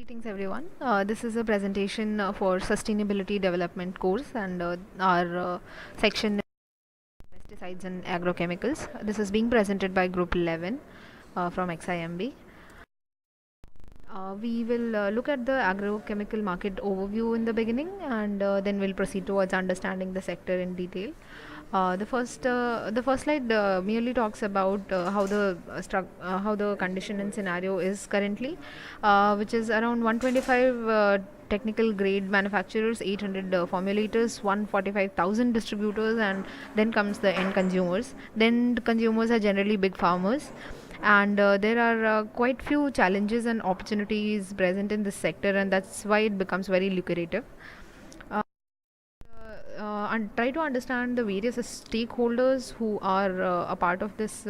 Greetings everyone. This is a presentation for Sustainability Development course and our section Pesticides and Agrochemicals. This is being presented by Group 11 from XIMB. We will look at the agrochemical market overview in the beginning and then we'll proceed towards understanding the sector in detail. The first slide merely talks about how the condition and scenario is currently, which is around 125 technical grade manufacturers, 800 formulators, 145,000 distributors, and then comes the end consumers. Then the consumers are generally big farmers, and there are quite few challenges and opportunities present in this sector, and that's why it becomes very lucrative. And try to understand the various stakeholders who are a part of this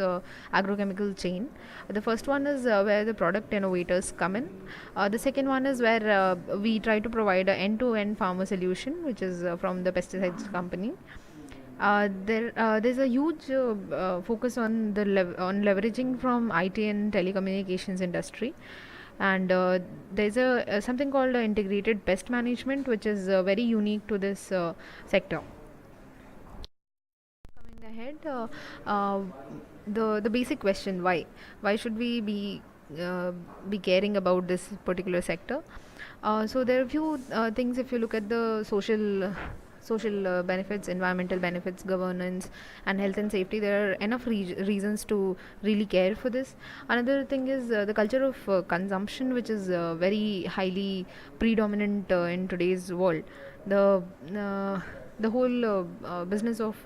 agrochemical chain. The first one is where the product innovators come in. The second one is where we try to provide an end-to-end farmer solution, which is from the pesticides company. There's a huge focus on on leveraging from IT and telecommunications industry, and there's a something called integrated pest management, which is very unique to this sector. Coming ahead, the basic question, why should we be caring about this particular sector? So there are a few things. If you look at the social benefits, environmental benefits, governance, and health and safety, there are enough reasons to really care for this. Another thing is the culture of consumption, which is very highly predominant in today's world. The uh, the whole business of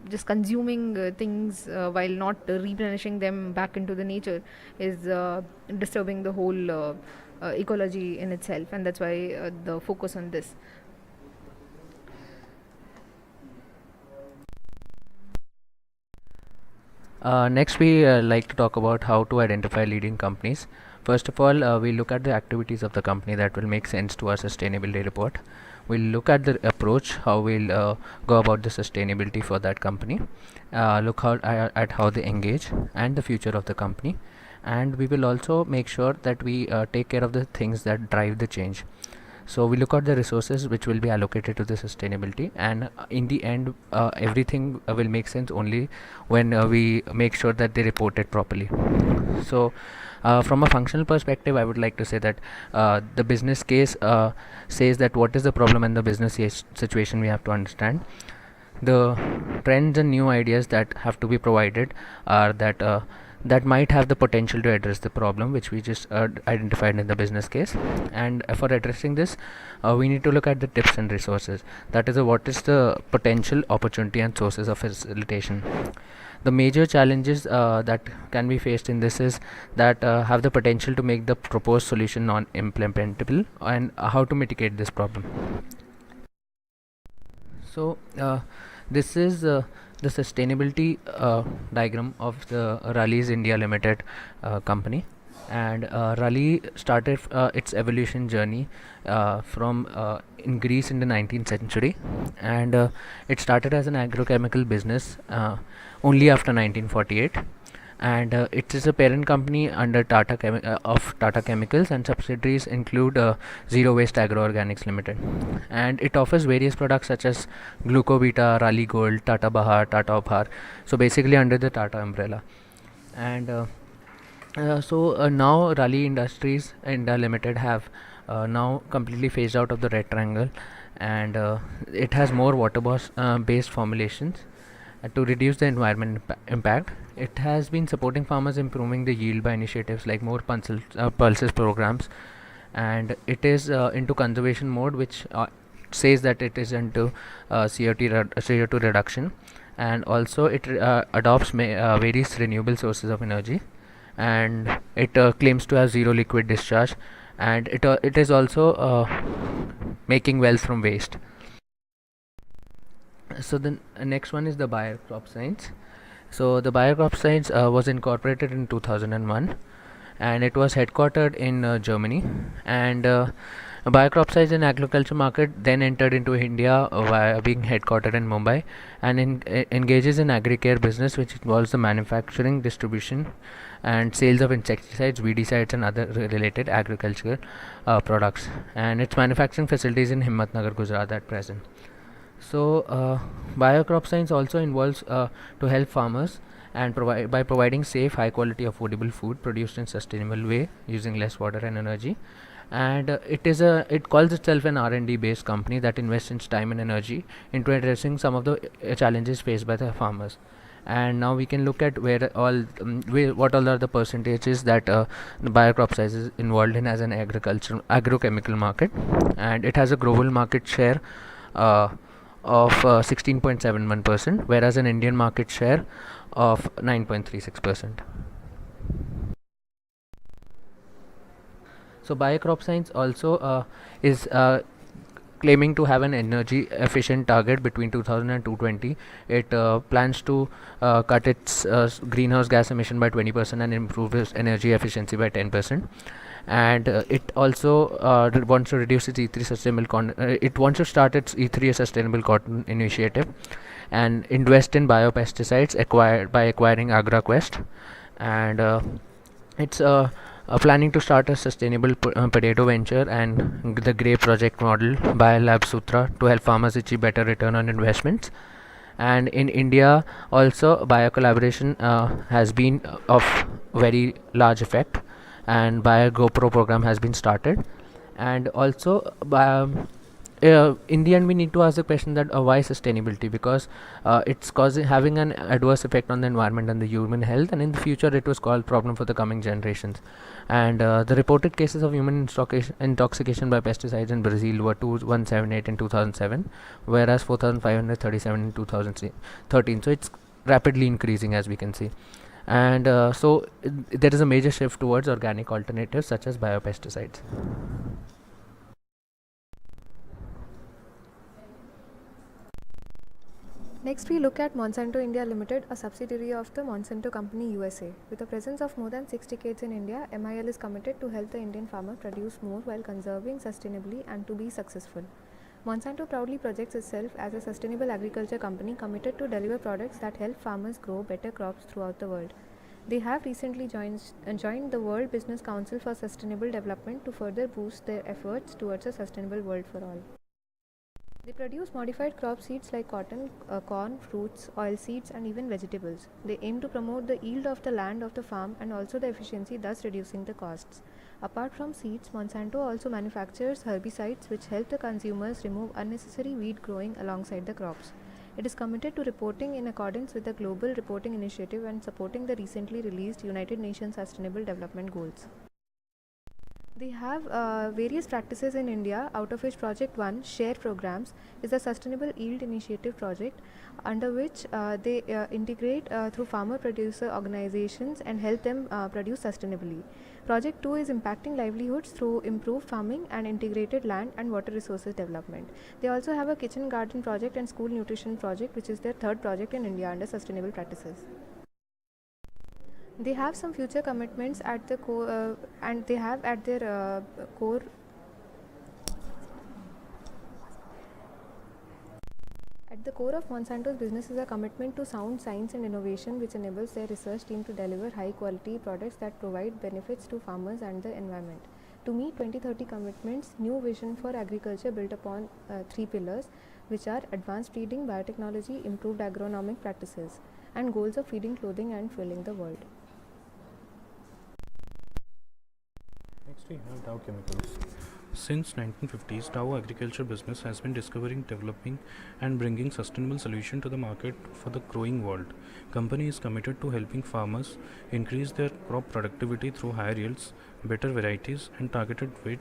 just consuming things while not replenishing them back into the nature is disturbing the whole ecology in itself, and that's why the focus on this. Next, we like to talk about how to identify leading companies. First of all, we look at the activities of the company that will make sense to our sustainability report. We'll look at the approach, how we'll go about the sustainability for that company. Look at how they engage and the future of the company. And we will also make sure that we take care of the things that drive the change. So we look at the resources which will be allocated to the sustainability, and in the end everything will make sense only when we make sure that they report it properly. So from a functional perspective, I would like to say that the business case says that what is the problem and the business situation we have to understand. The trends and new ideas that have to be provided are that might have the potential to address the problem which we just identified in the business case. And for addressing this, we need to look at the tips and resources. That is, what is the potential, opportunity, and sources of facilitation. The major challenges that can be faced in this is that have the potential to make the proposed solution non-implementable, and how to mitigate this problem. So this is the sustainability diagram of the Rallies India Limited company. And Raleigh started its evolution journey from in Greece in the 19th century, and it started as an agrochemical business only after 1948. And it is a parent company under of Tata Chemicals, and subsidiaries include Zero Waste Agro Organics Limited. And it offers various products such as Glucovita, Raleigh Gold, Tata Bahar, Tata Upar, so basically under the Tata umbrella. And now Raleigh Industries India Limited have now completely phased out of the red triangle, and it has more water based formulations to reduce the environment impact. It has been supporting farmers improving the yield by initiatives like more pulses programs, and it is into conservation mode, which says that it is into CO2 reduction, and also it adopts various renewable sources of energy, and it claims to have zero liquid discharge, and it is also making wealth from waste. So the next one is the Bayer Crop Science. So the Bayer Crop Science was incorporated in 2001, and it was headquartered in Germany, and Biocropsides in agriculture market then entered into India via being headquartered in Mumbai and engages in agri-care business, which involves the manufacturing, distribution and sales of insecticides, weedicides and other related agricultural products. And its manufacturing facilities in Himmatnagar, Gujarat at present. So, biocrop science also involves to help farmers and providing safe, high quality, affordable food produced in sustainable way using less water and energy. And it calls itself an R&D based company that invests its time and energy into addressing some of the challenges faced by the farmers. And now we can look at what all are the percentages that the biocrop size is involved in as an agrochemical market. And it has a global market share uh, of 16.71%, whereas an Indian market share of 9.36%. So biocrop science also is claiming to have an energy efficient target between 2000 and 220. It plans to cut its greenhouse gas emission by 20% and improve its energy efficiency by 10%. And it also wants to reduce its E3 it wants to start its E3 sustainable cotton initiative and invest in biopesticides acquiring AgraQuest. And it's planning to start a sustainable potato venture and the Grey project model by Lab Sutra to help farmers achieve better return on investments. And in India also bio-collaboration has been of very large effect, and bio-GoPro program has been started. And also in the end we need to ask the question that why sustainability, because it's causing having an adverse effect on the environment and the human health, and in the future it was called problem for the coming generations. And the reported cases of human intoxication by pesticides in Brazil were 2178 in 2007, whereas 4537 in 2013. So it's rapidly increasing, as we can see. And there is a major shift towards organic alternatives such as biopesticides. Next, we look at Monsanto India Limited, a subsidiary of the Monsanto Company USA. With a presence of more than 6 decades in India, MIL is committed to help the Indian farmer produce more while conserving sustainably and to be successful. Monsanto proudly projects itself as a sustainable agriculture company committed to deliver products that help farmers grow better crops throughout the world. They have recently joined the World Business Council for Sustainable Development to further boost their efforts towards a sustainable world for all. They produce modified crop seeds like cotton, corn, fruits, oilseeds, and even vegetables. They aim to promote the yield of the land of the farm and also the efficiency, thus reducing the costs. Apart from seeds, Monsanto also manufactures herbicides which help the consumers remove unnecessary weed growing alongside the crops. It is committed to reporting in accordance with the Global Reporting Initiative and supporting the recently released United Nations Sustainable Development Goals. They have various practices in India, out of which Project 1, Share Programs, is a sustainable yield initiative project under which they integrate through farmer producer organizations and help them produce sustainably. Project 2 is impacting livelihoods through improved farming and integrated land and water resources development. They also have a kitchen garden project and school nutrition project, which is their third project in India under sustainable practices. They have some future commitments at the core, and they have at their core. At the core of Monsanto's business is a commitment to sound science and innovation, which enables their research team to deliver high quality products that provide benefits to farmers and the environment. To meet 2030 commitments, new vision for agriculture built upon 3 pillars, which are advanced breeding, biotechnology, improved agronomic practices, and goals of feeding, clothing, and fueling the world. Next we have Dow Chemicals. Since 1950s, Dow agriculture business has been discovering, developing and bringing sustainable solution to the market for the growing world. Company is committed to helping farmers increase their crop productivity through higher yields, better varieties and targeted weight,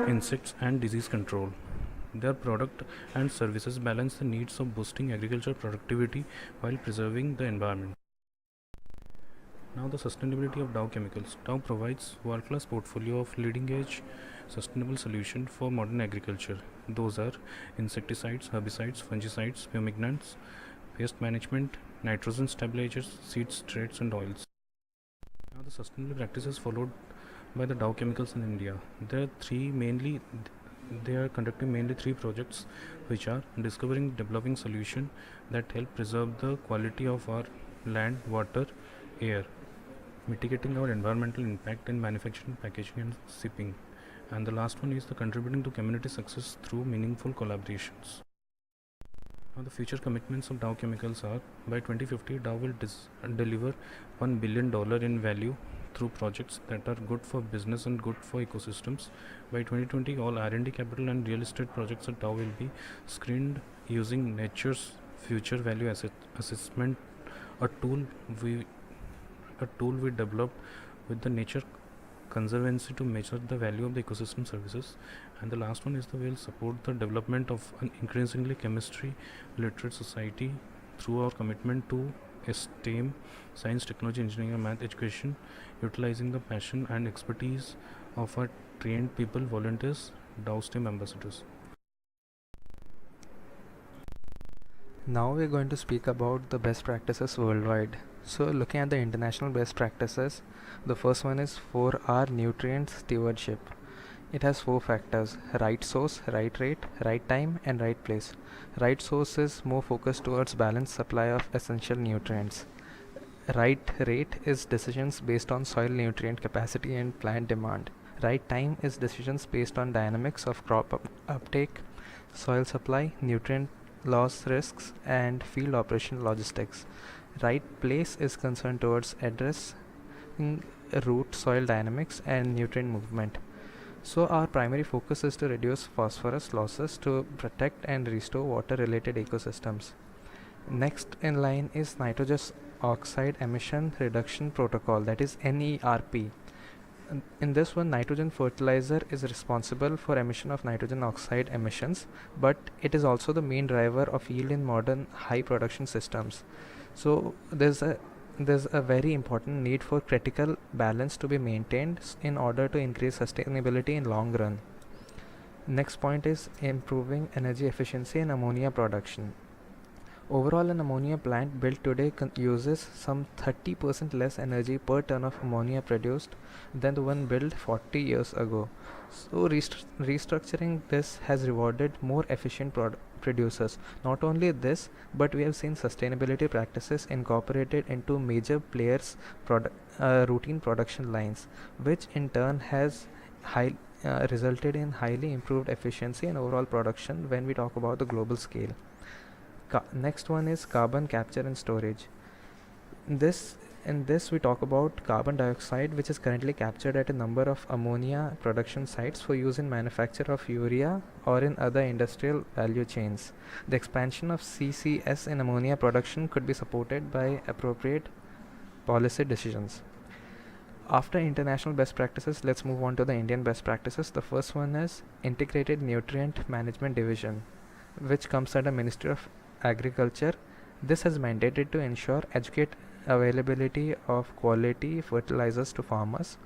insects and disease control. Their product and services balance the needs of boosting agriculture productivity while preserving the environment. Now the sustainability of Dow Chemicals. Dow provides world-class portfolio of leading-edge sustainable solution for modern agriculture. Those are insecticides, herbicides, fungicides, fumigants, pest management, nitrogen stabilizers, seeds, traits and oils. Now the sustainable practices followed by the Dow Chemicals in India. There are three mainly They are conducting mainly 3 projects, which are discovering developing solution that help preserve the quality of our land, water, air, mitigating our environmental impact in manufacturing, packaging and shipping. And the last one is the contributing to community success through meaningful collaborations. Now the future commitments of Dow Chemicals are: by 2050 Dow will deliver $1 billion in value through projects that are good for business and good for ecosystems. By 2020 all R&D capital and real estate projects at Dow will be screened using nature's future value assessment, a tool we developed with the Nature Conservancy to measure the value of the ecosystem services. And the last one is the will support the development of an increasingly chemistry literate society through our commitment to STEM, science, technology, engineering and math education, utilizing the passion and expertise of our trained people, volunteers, Dow STEM ambassadors. Now we're going to speak about the best practices worldwide. So looking at the international best practices, the first one is 4R nutrient stewardship. It has 4 factors: right source, right rate, right time and right place. Right source is more focused towards balanced supply of essential nutrients. Right rate is decisions based on soil nutrient capacity and plant demand. Right time is decisions based on dynamics of crop uptake, soil supply, nutrient loss risks and field operation logistics. Right place is concerned towards addressing root soil dynamics and nutrient movement. So our primary focus is to reduce phosphorus losses to protect and restore water related ecosystems. Next in line is nitrogen oxide emission reduction protocol, that is NERP. In this one, nitrogen fertilizer is responsible for emission of nitrogen oxide emissions, but it is also the main driver of yield in modern high production systems. So there's a very important need for critical balance to be maintained in order to increase sustainability in long run. Next point is improving energy efficiency in ammonia production. Overall, an ammonia plant built today uses some 30% less energy per ton of ammonia produced than the one built 40 years ago. So restructuring this has rewarded more efficient producers. Not only this, but we have seen sustainability practices incorporated into major players' routine production lines, which in turn has resulted in highly improved efficiency and overall production when we talk about the global scale. Next one is carbon capture and storage. In this we talk about carbon dioxide, which is currently captured at a number of ammonia production sites for use in manufacture of urea or in other industrial value chains. The expansion of CCS in ammonia production could be supported by appropriate policy decisions. After international best practices, let's move on to the Indian best practices. The first one is Integrated Nutrient Management Division, which comes under Ministry of Agriculture. This is mandated to ensure adequate availability of quality fertilizers to farmers,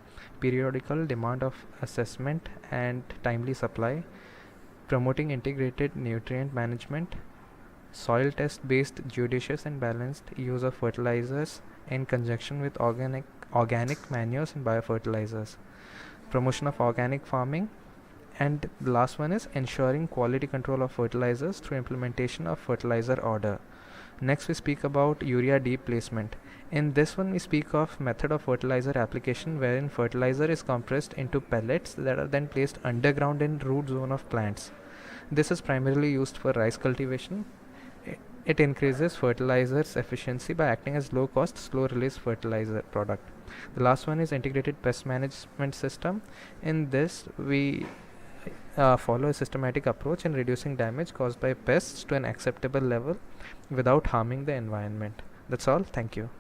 periodical demand of assessment and timely supply, promoting integrated nutrient management, soil test based judicious and balanced use of fertilizers in conjunction with organic manures and biofertilizers, promotion of organic farming, and the last one is ensuring quality control of fertilizers through implementation of fertilizer order. Next we speak about urea deep placement. In this one we speak of method of fertilizer application wherein fertilizer is compressed into pellets that are then placed underground in root zone of plants. This is primarily used for rice cultivation. It increases fertilizer's efficiency by acting as low cost slow release fertilizer product. The last one is integrated pest management system. In this we follow a systematic approach in reducing damage caused by pests to an acceptable level without harming the environment. That's all. Thank you.